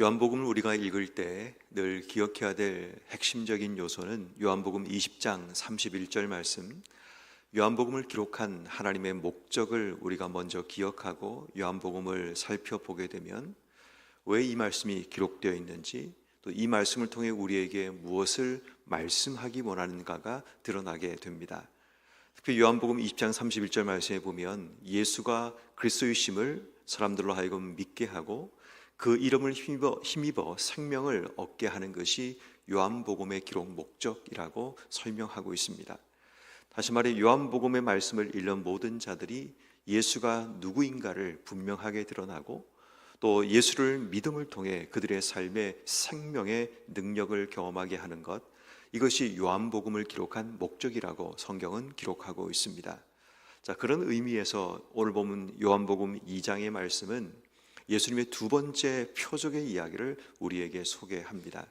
요한복음을 우리가 읽을 때 늘 기억해야 될 핵심적인 요소는 요한복음 20장 31절 말씀, 요한복음을 기록한 하나님의 목적을 우리가 먼저 기억하고 요한복음을 살펴보게 되면 왜 이 말씀이 기록되어 있는지, 또 이 말씀을 통해 우리에게 무엇을 말씀하기 원하는가가 드러나게 됩니다. 특히 요한복음 20장 31절 말씀에 보면 예수가 그리스도이심을 사람들로 하여금 믿게 하고 그 이름을 힘입어 생명을 얻게 하는 것이 요한복음의 기록 목적이라고 설명하고 있습니다. 다시 말해 요한복음의 말씀을 읽는 모든 자들이 예수가 누구인가를 분명하게 드러나고 또 예수를 믿음을 통해 그들의 삶의 생명의 능력을 경험하게 하는 것, 이것이 요한복음을 기록한 목적이라고 성경은 기록하고 있습니다. 자, 그런 의미에서 오늘 보면 요한복음 2장의 말씀은 예수님의 두 번째 표적의 이야기를 우리에게 소개합니다.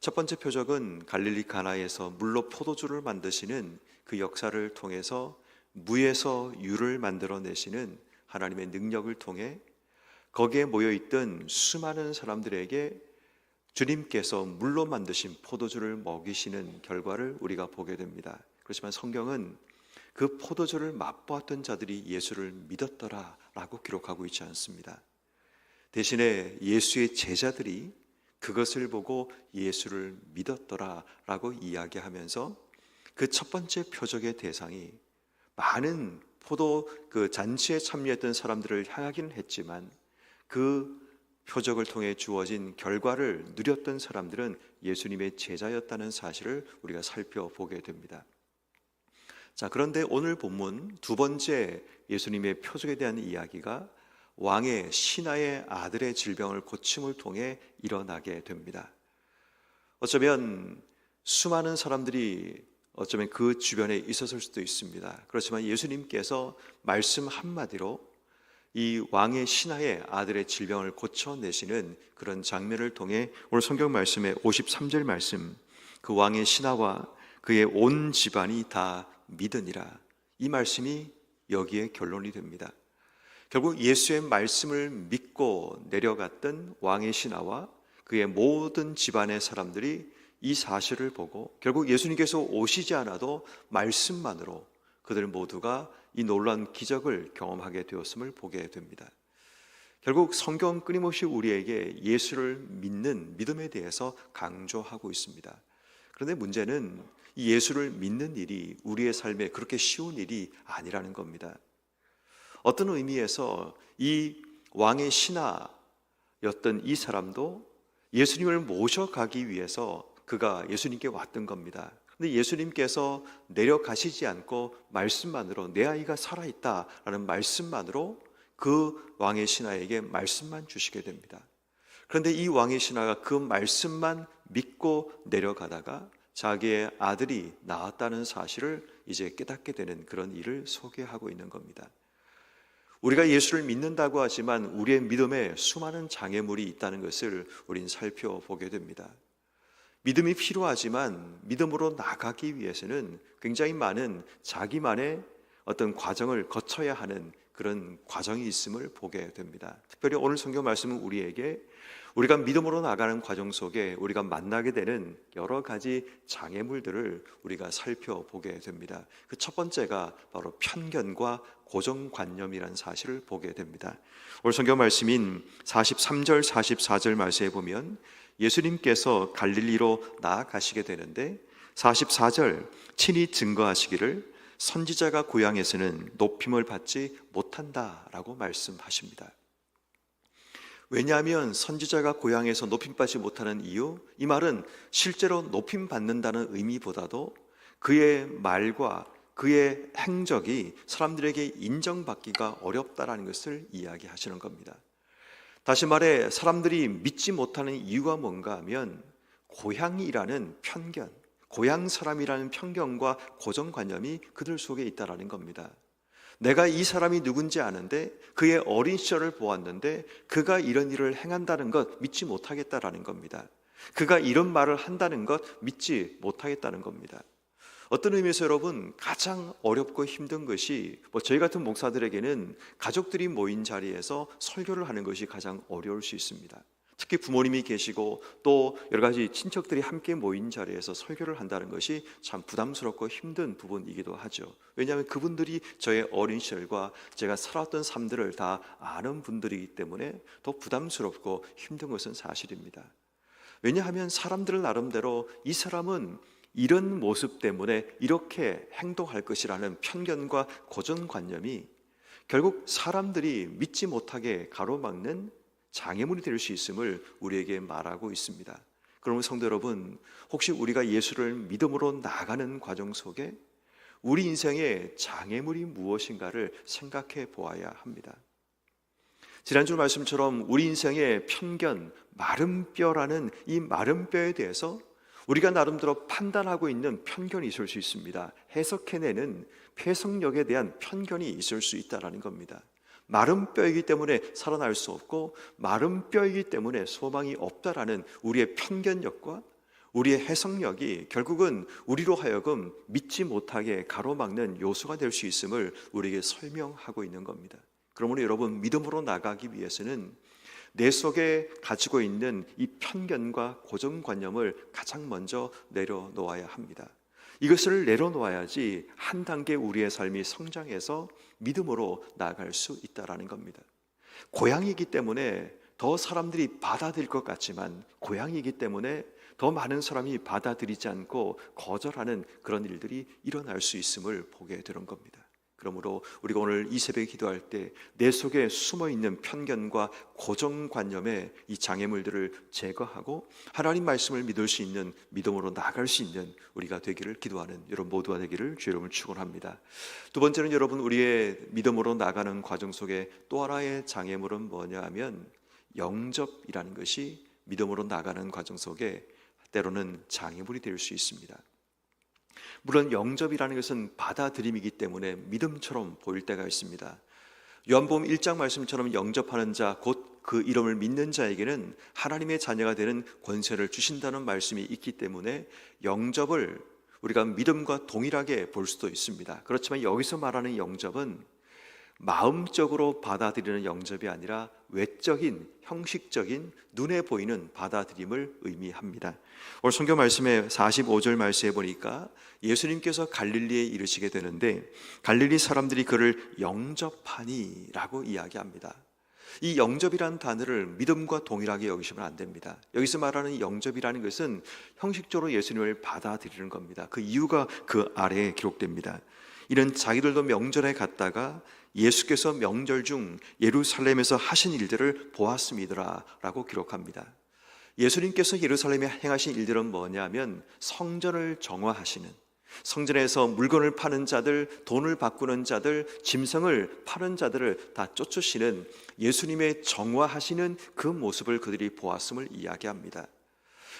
첫 번째 표적은 갈릴리 가나에서 물로 포도주를 만드시는 그 역사를 통해서 무에서 유를 만들어내시는 하나님의 능력을 통해 거기에 모여있던 수많은 사람들에게 주님께서 물로 만드신 포도주를 먹이시는 결과를 우리가 보게 됩니다. 그렇지만 성경은 그 포도주를 맛보았던 자들이 예수를 믿었더라 라고 기록하고 있지 않습니다. 대신에 예수의 제자들이 그것을 보고 예수를 믿었더라 라고 이야기하면서 그 첫 번째 표적의 대상이 많은 포도 그 잔치에 참여했던 사람들을 향하기는 했지만 그 표적을 통해 주어진 결과를 누렸던 사람들은 예수님의 제자였다는 사실을 우리가 살펴보게 됩니다. 자, 그런데 오늘 본문 두 번째 예수님의 표적에 대한 이야기가 왕의 신하의 아들의 질병을 고침을 통해 일어나게 됩니다. 어쩌면 수많은 사람들이 어쩌면 그 주변에 있었을 수도 있습니다. 그렇지만 예수님께서 말씀 한마디로 이 왕의 신하의 아들의 질병을 고쳐내시는 그런 장면을 통해 오늘 성경 말씀의 53절 말씀, 그 왕의 신하와 그의 온 집안이 다 믿으니라, 이 말씀이 여기에 결론이 됩니다. 결국 예수의 말씀을 믿고 내려갔던 왕의 신하와 그의 모든 집안의 사람들이 이 사실을 보고 결국 예수님께서 오시지 않아도 말씀만으로 그들 모두가 이 놀라운 기적을 경험하게 되었음을 보게 됩니다. 결국 성경은 끊임없이 우리에게 예수를 믿는 믿음에 대해서 강조하고 있습니다. 그런데 문제는 이 예수를 믿는 일이 우리의 삶에 그렇게 쉬운 일이 아니라는 겁니다. 어떤 의미에서 이 왕의 신하였던 이 사람도 예수님을 모셔가기 위해서 그가 예수님께 왔던 겁니다. 그런데 예수님께서 내려가시지 않고 말씀만으로 내 아이가 살아있다라는 말씀만으로 그 왕의 신하에게 말씀만 주시게 됩니다. 그런데 이 왕의 신하가 그 말씀만 믿고 내려가다가 자기의 아들이 낳았다는 사실을 이제 깨닫게 되는 그런 일을 소개하고 있는 겁니다. 우리가 예수를 믿는다고 하지만 우리의 믿음에 수많은 장애물이 있다는 것을 우린 살펴보게 됩니다. 믿음이 필요하지만 믿음으로 나가기 위해서는 굉장히 많은 자기만의 어떤 과정을 거쳐야 하는 그런 과정이 있음을 보게 됩니다. 특별히 오늘 성경 말씀은 우리에게 우리가 믿음으로 나가는 과정 속에 우리가 만나게 되는 여러 가지 장애물들을 우리가 살펴보게 됩니다. 그 첫 번째가 바로 편견과 고정관념이라는 사실을 보게 됩니다. 오늘 성경 말씀인 43절 44절 말씀에 보면 예수님께서 갈릴리로 나아가시게 되는데 44절 친히 증거하시기를 선지자가 고향에서는 높임을 받지 못한다라고 말씀하십니다. 왜냐하면 선지자가 고향에서 높임받지 못하는 이유, 이 말은 실제로 높임받는다는 의미보다도 그의 말과 그의 행적이 사람들에게 인정받기가 어렵다라는 것을 이야기하시는 겁니다. 다시 말해 사람들이 믿지 못하는 이유가 뭔가 하면 고향이라는 편견, 고향 사람이라는 편견과 고정관념이 그들 속에 있다라는 겁니다. 내가 이 사람이 누군지 아는데 그의 어린 시절을 보았는데 그가 이런 일을 행한다는 것 믿지 못하겠다라는 겁니다. 그가 이런 말을 한다는 것 믿지 못하겠다는 겁니다. 어떤 의미에서 여러분 가장 어렵고 힘든 것이 저희 같은 목사들에게는 가족들이 모인 자리에서 설교를 하는 것이 가장 어려울 수 있습니다. 특히 부모님이 계시고 또 여러 가지 친척들이 함께 모인 자리에서 설교를 한다는 것이 참 부담스럽고 힘든 부분이기도 하죠. 왜냐하면 그분들이 저의 어린 시절과 제가 살았던 삶들을 다 아는 분들이기 때문에 더 부담스럽고 힘든 것은 사실입니다. 왜냐하면 사람들 나름대로 이 사람은 이런 모습 때문에 이렇게 행동할 것이라는 편견과 고정관념이 결국 사람들이 믿지 못하게 가로막는 장애물이 될 수 있음을 우리에게 말하고 있습니다. 그러면 성도 여러분, 혹시 우리가 예수를 믿음으로 나아가는 과정 속에 우리 인생의 장애물이 무엇인가를 생각해 보아야 합니다. 지난주 말씀처럼 우리 인생의 편견, 마른 뼈라는 이 마른 뼈에 대해서 우리가 나름대로 판단하고 있는 편견이 있을 수 있습니다. 해석해내는 해석력에 대한 편견이 있을 수 있다는 겁니다. 마른 뼈이기 때문에 살아날 수 없고 마른 뼈이기 때문에 소망이 없다라는 우리의 편견력과 우리의 해석력이 결국은 우리로 하여금 믿지 못하게 가로막는 요소가 될 수 있음을 우리에게 설명하고 있는 겁니다. 그러므로 여러분, 믿음으로 나가기 위해서는 내 속에 가지고 있는 이 편견과 고정관념을 가장 먼저 내려놓아야 합니다. 이것을 내려놓아야지 한 단계 우리의 삶이 성장해서 믿음으로 나아갈 수 있다는 겁니다. 고향이기 때문에 더 사람들이 받아들일 것 같지만 고향이기 때문에 더 많은 사람이 받아들이지 않고 거절하는 그런 일들이 일어날 수 있음을 보게 되는 겁니다. 그러므로 우리가 오늘 이 새벽에 기도할 때 내 속에 숨어있는 편견과 고정관념의 이 장애물들을 제거하고 하나님 말씀을 믿을 수 있는 믿음으로 나아갈 수 있는 우리가 되기를 기도하는 여러분 모두가 되기를 주 여러분을 축원합니다. 두 번째는 여러분, 우리의 믿음으로 나가는 과정 속에 또 하나의 장애물은 뭐냐 하면 영접이라는 것이 믿음으로 나가는 과정 속에 때로는 장애물이 될 수 있습니다. 물론 영접이라는 것은 받아들임이기 때문에 믿음처럼 보일 때가 있습니다. 요한복음 1장 말씀처럼 영접하는 자, 곧 그 이름을 믿는 자에게는 하나님의 자녀가 되는 권세를 주신다는 말씀이 있기 때문에 영접을 우리가 믿음과 동일하게 볼 수도 있습니다. 그렇지만 여기서 말하는 영접은 마음적으로 받아들이는 영접이 아니라 외적인, 형식적인, 눈에 보이는 받아들임을 의미합니다. 오늘 성경 말씀에 45절 말씀에 보니까 예수님께서 갈릴리에 이르시게 되는데 갈릴리 사람들이 그를 영접하니 라고 이야기합니다. 이 영접이라는 단어를 믿음과 동일하게 여기시면 안 됩니다. 여기서 말하는 영접이라는 것은 형식적으로 예수님을 받아들이는 겁니다. 그 이유가 그 아래에 기록됩니다. 이는 자기들도 명절에 갔다가 예수께서 명절 중 예루살렘에서 하신 일들을 보았음이더라 라고 기록합니다. 예수님께서 예루살렘에 행하신 일들은 뭐냐면 성전을 정화하시는, 성전에서 물건을 파는 자들, 돈을 바꾸는 자들, 짐승을 파는 자들을 다 쫓으시는 예수님의 정화하시는 그 모습을 그들이 보았음을 이야기합니다.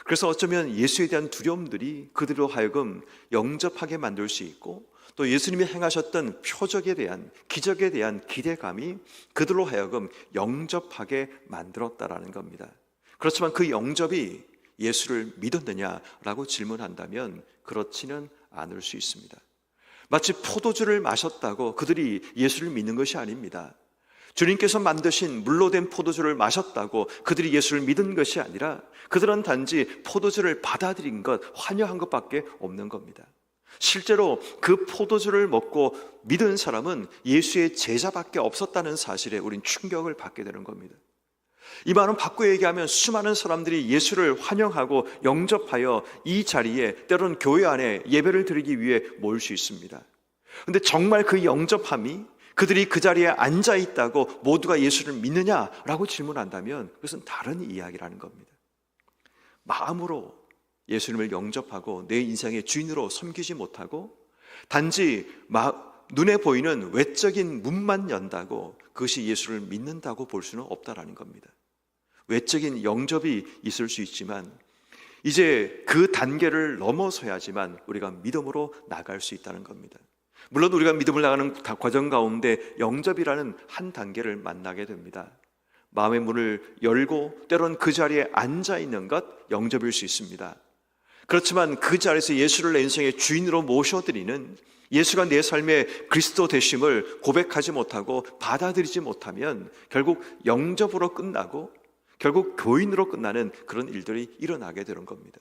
그래서 어쩌면 예수에 대한 두려움들이 그들로 하여금 영접하게 만들 수 있고 또 예수님이 행하셨던 표적에 대한, 기적에 대한 기대감이 그들로 하여금 영접하게 만들었다라는 겁니다. 그렇지만 그 영접이 예수를 믿었느냐라고 질문한다면 그렇지는 않을 수 있습니다. 마치 포도주를 마셨다고 그들이 예수를 믿는 것이 아닙니다. 주님께서 만드신 물로 된 포도주를 마셨다고 그들이 예수를 믿은 것이 아니라 그들은 단지 포도주를 받아들인 것, 환영한 것밖에 없는 겁니다. 실제로 그 포도주를 먹고 믿은 사람은 예수의 제자밖에 없었다는 사실에 우린 충격을 받게 되는 겁니다. 이 말은 바꿔 얘기하면 수많은 사람들이 예수를 환영하고 영접하여 이 자리에 때로는 교회 안에 예배를 드리기 위해 모일 수 있습니다. 그런데 정말 그 영접함이 그들이 그 자리에 앉아 있다고 모두가 예수를 믿느냐라고 질문한다면 그것은 다른 이야기라는 겁니다. 마음으로 예수님을 영접하고 내 인생의 주인으로 섬기지 못하고 단지 눈에 보이는 외적인 문만 연다고 그것이 예수를 믿는다고 볼 수는 없다라는 겁니다. 외적인 영접이 있을 수 있지만 이제 그 단계를 넘어서야지만 우리가 믿음으로 나갈 수 있다는 겁니다. 물론 우리가 믿음을 나가는 과정 가운데 영접이라는 한 단계를 만나게 됩니다. 마음의 문을 열고 때론 그 자리에 앉아 있는 것 영접일 수 있습니다. 그렇지만 그 자리에서 예수를 내 인생의 주인으로 모셔드리는, 예수가 내 삶의 그리스도 되심을 고백하지 못하고 받아들이지 못하면 결국 영접으로 끝나고 결국 교인으로 끝나는 그런 일들이 일어나게 되는 겁니다.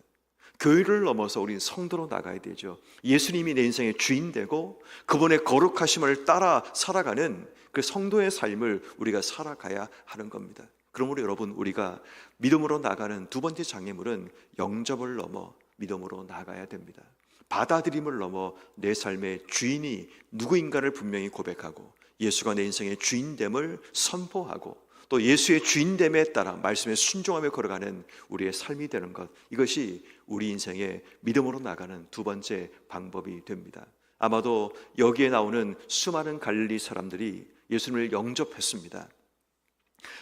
교회를 넘어서 우리는 성도로 나가야 되죠. 예수님이 내 인생의 주인 되고 그분의 거룩하심을 따라 살아가는 그 성도의 삶을 우리가 살아가야 하는 겁니다. 그러므로 여러분, 우리가 믿음으로 나가는 두 번째 장애물은 영접을 넘어 믿음으로 나가야 됩니다. 받아들임을 넘어 내 삶의 주인이 누구인가를 분명히 고백하고 예수가 내 인생의 주인됨을 선포하고 또 예수의 주인됨에 따라 말씀에 순종하며 걸어가는 우리의 삶이 되는 것, 이것이 우리 인생의 믿음으로 나가는 두 번째 방법이 됩니다. 아마도 여기에 나오는 수많은 갈릴리 사람들이 예수님을 영접했습니다.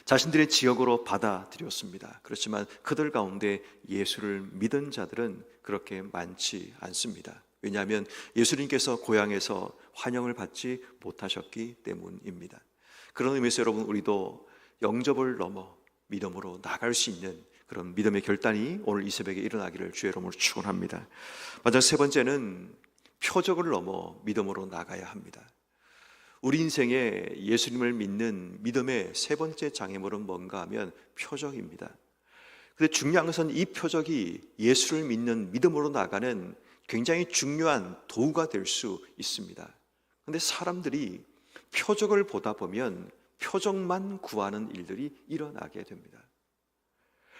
자신들의 지역으로 받아들였습니다. 그렇지만 그들 가운데 예수를 믿은 자들은 그렇게 많지 않습니다. 왜냐하면 예수님께서 고향에서 환영을 받지 못하셨기 때문입니다. 그런 의미에서 여러분, 우리도 영접을 넘어 믿음으로 나갈 수 있는 그런 믿음의 결단이 오늘 이 새벽에 일어나기를 주의 이름으로 축원합니다. 마지막 세 번째는 표적을 넘어 믿음으로 나가야 합니다. 우리 인생에 예수님을 믿는 믿음의 세 번째 장애물은 뭔가 하면 표적입니다. 근데 중요한 것은 이 표적이 예수를 믿는 믿음으로 나가는 굉장히 중요한 도구가 될 수 있습니다. 근데 사람들이 표적을 보다 보면 표적만 구하는 일들이 일어나게 됩니다.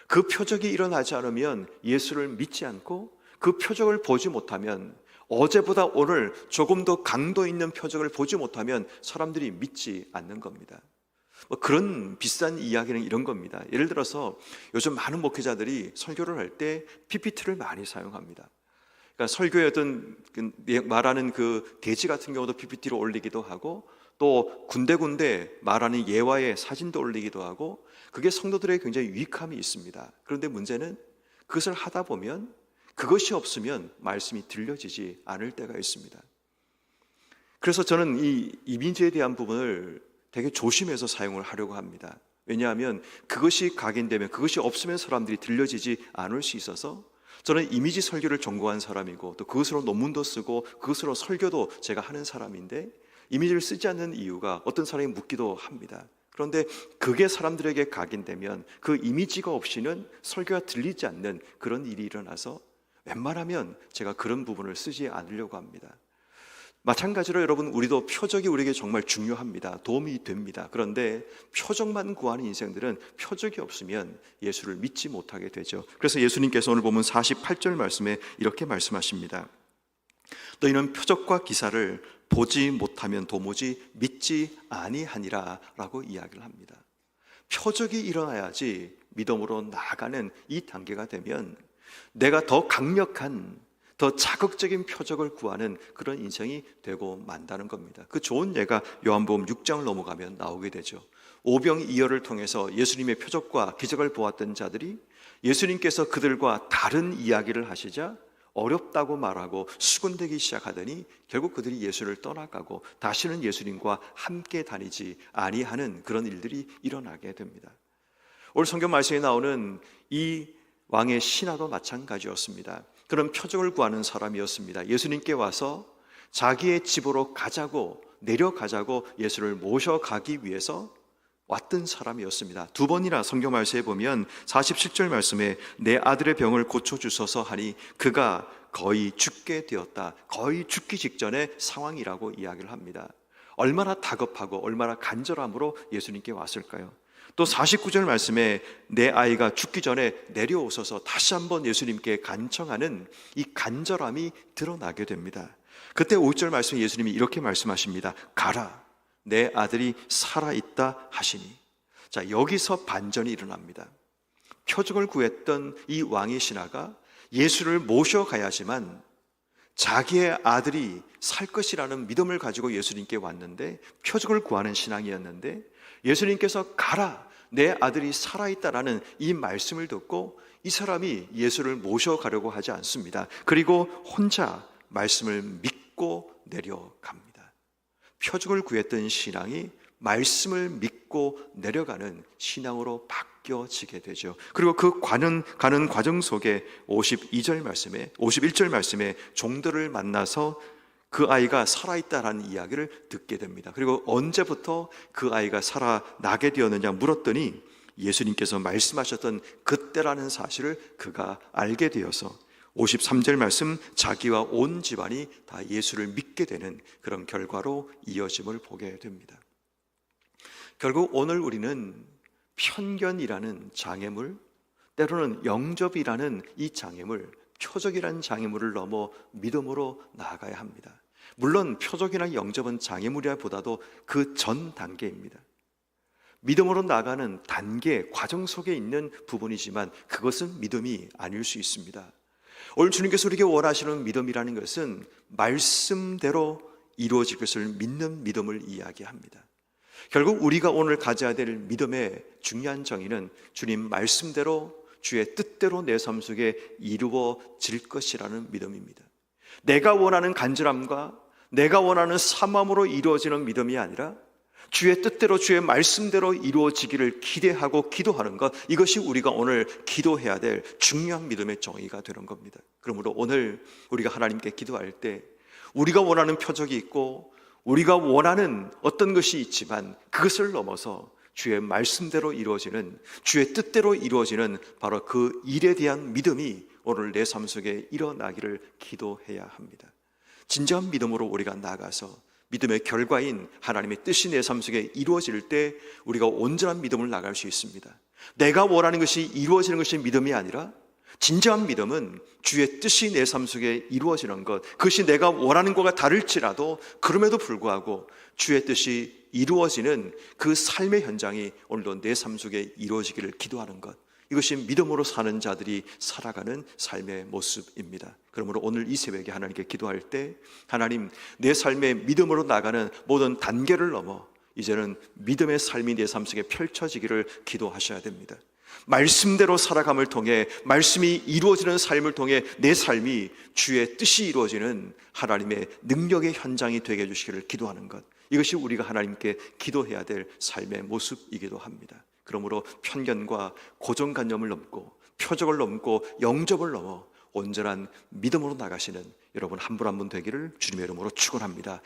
그 표적이 일어나지 않으면 예수를 믿지 않고 그 표적을 보지 못하면 어제보다 오늘 조금 더 강도 있는 표적을 보지 못하면 사람들이 믿지 않는 겁니다. 그런 비싼 이야기는 이런 겁니다. 예를 들어서 요즘 많은 목회자들이 설교를 할 때 PPT를 많이 사용합니다. 그러니까 설교의 어떤 말하는 그 대지 같은 경우도 PPT로 올리기도 하고 또 군데군데 말하는 예화의 사진도 올리기도 하고 그게 성도들에게 굉장히 유익함이 있습니다. 그런데 문제는 그것을 하다 보면 그것이 없으면 말씀이 들려지지 않을 때가 있습니다. 그래서 저는 이 이미지에 대한 부분을 되게 조심해서 사용을 하려고 합니다. 왜냐하면 그것이 각인되면 그것이 없으면 사람들이 들려지지 않을 수 있어서 저는 이미지 설교를 전공한 사람이고 또 그것으로 논문도 쓰고 그것으로 설교도 제가 하는 사람인데 이미지를 쓰지 않는 이유가 어떤 사람이 묻기도 합니다. 그런데 그게 사람들에게 각인되면 그 이미지가 없이는 설교가 들리지 않는 그런 일이 일어나서 웬만하면 제가 그런 부분을 쓰지 않으려고 합니다. 마찬가지로 여러분, 우리도 표적이 우리에게 정말 중요합니다. 도움이 됩니다. 그런데 표적만 구하는 인생들은 표적이 없으면 예수를 믿지 못하게 되죠. 그래서 예수님께서 오늘 보면 48절 말씀에 이렇게 말씀하십니다. 너희는 표적과 기사를 보지 못하면 도무지 믿지 아니하니라 라고 이야기를 합니다. 표적이 일어나야지 믿음으로 나아가는 이 단계가 되면 내가 더 강력한, 더 자극적인 표적을 구하는 그런 인생이 되고 만다는 겁니다. 그 좋은 예가 요한복음 6장을 넘어가면 나오게 되죠. 오병이어를 통해서 예수님의 표적과 기적을 보았던 자들이 예수님께서 그들과 다른 이야기를 하시자 어렵다고 말하고 수군대기 시작하더니 결국 그들이 예수를 떠나가고 다시는 예수님과 함께 다니지 아니하는 그런 일들이 일어나게 됩니다. 오늘 성경 말씀에 나오는 이 왕의 신하도 마찬가지였습니다. 그런 표적을 구하는 사람이었습니다. 예수님께 와서 자기의 집으로 가자고, 내려가자고 예수를 모셔가기 위해서 왔던 사람이었습니다. 두 번이나 성경 말씀에 보면 47절 말씀에 내 아들의 병을 고쳐주소서 하니 그가 거의 죽게 되었다. 거의 죽기 직전의 상황이라고 이야기를 합니다. 얼마나 다급하고 얼마나 간절함으로 예수님께 왔을까요? 또 49절 말씀에 내 아이가 죽기 전에 내려오셔서 다시 한번 예수님께 간청하는 이 간절함이 드러나게 됩니다. 그때 5절 말씀에 예수님이 이렇게 말씀하십니다. 가라, 내 아들이 살아있다 하시니. 자, 여기서 반전이 일어납니다. 표적을 구했던 이 왕의 신하가 예수를 모셔가야지만 자기의 아들이 살 것이라는 믿음을 가지고 예수님께 왔는데, 표적을 구하는 신앙이었는데 예수님께서 가라, 내 아들이 살아있다라는 이 말씀을 듣고 이 사람이 예수를 모셔가려고 하지 않습니다. 그리고 혼자 말씀을 믿고 내려갑니다. 표적을 구했던 신앙이 말씀을 믿고 내려가는 신앙으로 바뀌어지게 되죠. 그리고 그 가는 과정 속에 51절 말씀에 종들을 만나서 그 아이가 살아있다라는 이야기를 듣게 됩니다. 그리고 언제부터 그 아이가 살아나게 되었느냐 물었더니 예수님께서 말씀하셨던 그때라는 사실을 그가 알게 되어서 53절 말씀, 자기와 온 집안이 다 예수를 믿게 되는 그런 결과로 이어짐을 보게 됩니다. 결국 오늘 우리는 편견이라는 장애물, 때로는 영접이라는 이 장애물, 표적이라는 장애물을 넘어 믿음으로 나아가야 합니다. 물론 표적이나 영접은 장애물이라보다도 그 전 단계입니다. 믿음으로 나아가는 단계, 과정 속에 있는 부분이지만 그것은 믿음이 아닐 수 있습니다. 오늘 주님께서 우리에게 원하시는 믿음이라는 것은 말씀대로 이루어질 것을 믿는 믿음을 이야기합니다. 결국 우리가 오늘 가져야 될 믿음의 중요한 정의는 주님 말씀대로 주의 뜻대로 내 삶 속에 이루어질 것이라는 믿음입니다. 내가 원하는 간절함과 내가 원하는 사모함으로 이루어지는 믿음이 아니라 주의 뜻대로 주의 말씀대로 이루어지기를 기대하고 기도하는 것, 이것이 우리가 오늘 기도해야 될 중요한 믿음의 정의가 되는 겁니다. 그러므로 오늘 우리가 하나님께 기도할 때 우리가 원하는 표적이 있고 우리가 원하는 어떤 것이 있지만 그것을 넘어서 주의 말씀대로 이루어지는, 주의 뜻대로 이루어지는 바로 그 일에 대한 믿음이 오늘 내 삶 속에 일어나기를 기도해야 합니다. 진정한 믿음으로 우리가 나아가서 믿음의 결과인 하나님의 뜻이 내 삶 속에 이루어질 때 우리가 온전한 믿음을 나갈 수 있습니다. 내가 원하는 것이 이루어지는 것이 믿음이 아니라 진정한 믿음은 주의 뜻이 내 삶 속에 이루어지는 것, 그것이 내가 원하는 것과 다를지라도 그럼에도 불구하고 주의 뜻이 이루어지는 그 삶의 현장이 오늘도 내 삶 속에 이루어지기를 기도하는 것, 이것이 믿음으로 사는 자들이 살아가는 삶의 모습입니다. 그러므로 오늘 이 새벽에 하나님께 기도할 때 하나님, 내 삶의 믿음으로 나가는 모든 단계를 넘어 이제는 믿음의 삶이 내 삶 속에 펼쳐지기를 기도하셔야 됩니다. 말씀대로 살아감을 통해, 말씀이 이루어지는 삶을 통해 내 삶이 주의 뜻이 이루어지는 하나님의 능력의 현장이 되게 해주시기를 기도하는 것, 이것이 우리가 하나님께 기도해야 될 삶의 모습이기도 합니다. 그러므로 편견과 고정관념을 넘고 표적을 넘고 영접을 넘어 온전한 믿음으로 나가시는 여러분 한 분 한 분 되기를 주님의 이름으로 축원합니다.